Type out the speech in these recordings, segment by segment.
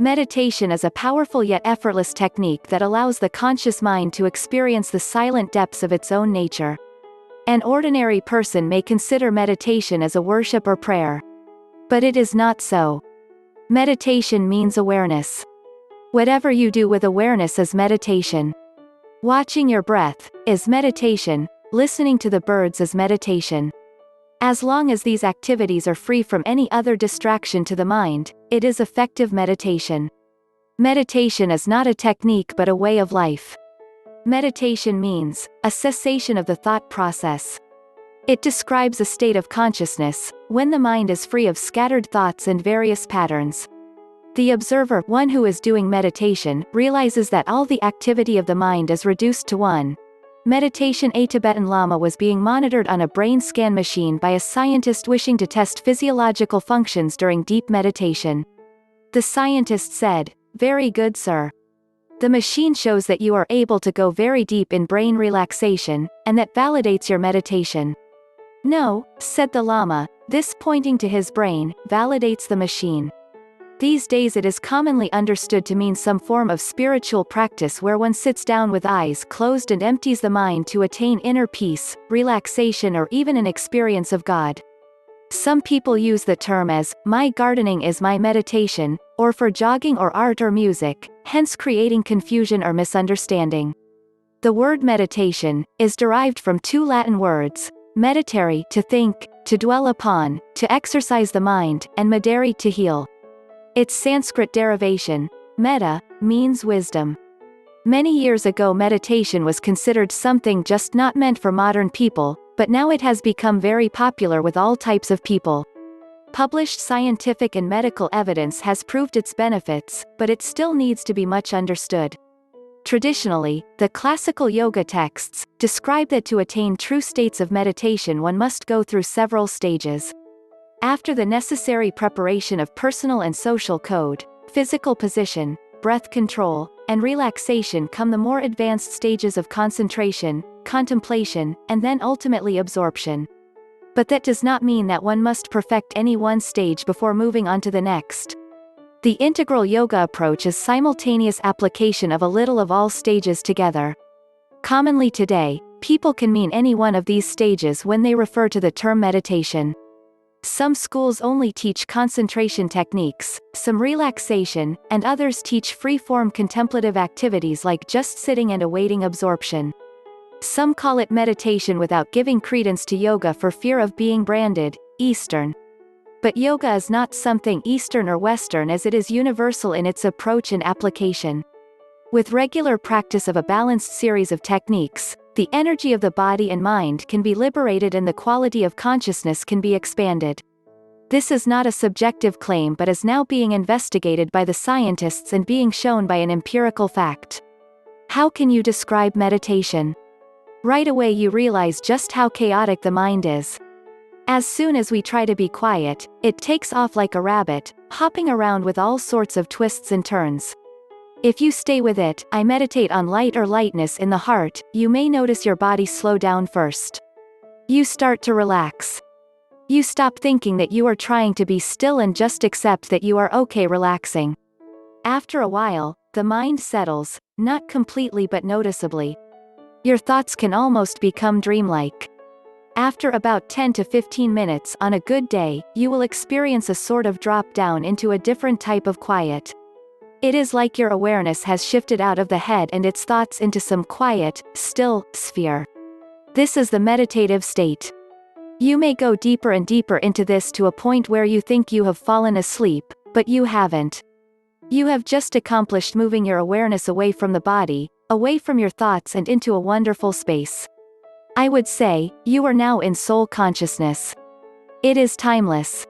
Meditation is a powerful yet effortless technique that allows the conscious mind to experience the silent depths of its own nature. An ordinary person may consider meditation as a worship or prayer. But it is not so. Meditation means awareness. Whatever you do with awareness is meditation. Watching your breath is meditation, listening to the birds is meditation. As long as these activities are free from any other distraction to the mind, it is effective meditation. Meditation is not a technique but a way of life. Meditation means a cessation of the thought process. It describes a state of consciousness, when the mind is free of scattered thoughts and various patterns. The observer, one who is doing meditation, realizes that all the activity of the mind is reduced to one. Meditation. A Tibetan Lama was being monitored on a brain scan machine by a scientist wishing to test physiological functions during deep meditation. The scientist said, "Very good, sir. The machine shows that you are able to go very deep in brain relaxation, and that validates your meditation." "No," said the Lama, this pointing to his brain, "validates the machine." These days it is commonly understood to mean some form of spiritual practice where one sits down with eyes closed and empties the mind to attain inner peace, relaxation, or even an experience of God. Some people use the term as, "My gardening is my meditation," or for jogging or art or music, hence creating confusion or misunderstanding. The word meditation is derived from two Latin words, meditare, to think, to dwell upon, to exercise the mind, and medere, to heal. Its Sanskrit derivation, metta, means wisdom. Many years ago meditation was considered something just not meant for modern people, but now it has become very popular with all types of people. Published scientific and medical evidence has proved its benefits, but it still needs to be much understood. Traditionally, the classical yoga texts describe that to attain true states of meditation one must go through several stages. After the necessary preparation of personal and social code, physical position, breath control, and relaxation come the more advanced stages of concentration, contemplation, and then ultimately absorption. But that does not mean that one must perfect any one stage before moving on to the next. The integral yoga approach is simultaneous application of a little of all stages together. Commonly today, people can mean any one of these stages when they refer to the term meditation. Some schools only teach concentration techniques, some relaxation, and others teach free-form contemplative activities like just sitting and awaiting absorption. Some call it meditation without giving credence to yoga for fear of being branded Eastern. But yoga is not something Eastern or Western, as it is universal in its approach and application. With regular practice of a balanced series of techniques, the energy of the body and mind can be liberated and the quality of consciousness can be expanded. This is not a subjective claim but is now being investigated by the scientists and being shown by an empirical fact. How can you describe meditation? Right away you realize just how chaotic the mind is. As soon as we try to be quiet, it takes off like a rabbit, hopping around with all sorts of twists and turns. If you stay with it, I meditate on light or lightness in the heart, you may notice your body slow down first. You start to relax. You stop thinking that you are trying to be still and just accept that you are okay relaxing. After a while, the mind settles, not completely but noticeably. Your thoughts can almost become dreamlike. After about 10 to 15 minutes on a good day, you will experience a sort of drop down into a different type of quiet. It is like your awareness has shifted out of the head and its thoughts into some quiet, still, sphere. This is the meditative state. You may go deeper and deeper into this to a point where you think you have fallen asleep, but you haven't. You have just accomplished moving your awareness away from the body, away from your thoughts and into a wonderful space. I would say, you are now in soul consciousness. It is timeless.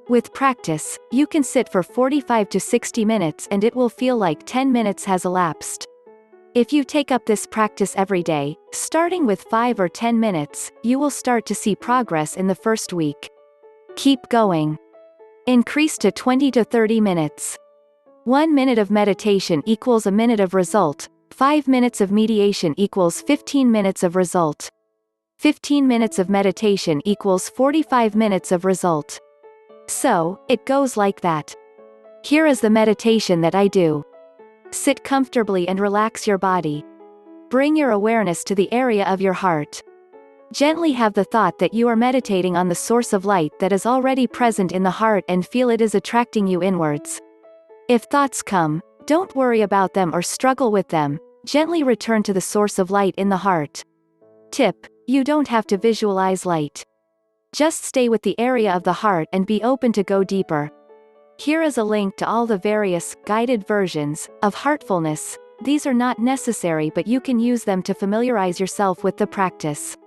With practice, you can sit for 45 to 60 minutes and it will feel like 10 minutes has elapsed. If you take up this practice every day, starting with 5 or 10 minutes, you will start to see progress in the first week. Keep going. Increase to 20 to 30 minutes. 1 minute of meditation equals a minute of result, 5 minutes of mediation equals 15 minutes of result. 15 minutes of meditation equals 45 minutes of result. So, it goes like that. Here is the meditation that I do. Sit comfortably and relax your body. Bring your awareness to the area of your heart. Gently have the thought that you are meditating on the source of light that is already present in the heart and feel it is attracting you inwards. If thoughts come, don't worry about them or struggle with them, gently return to the source of light in the heart. Tip: you don't have to visualize light. Just stay with the area of the heart and be open to go deeper. Here is a link to all the various, guided versions, of Heartfulness. These are not necessary, but you can use them to familiarize yourself with the practice.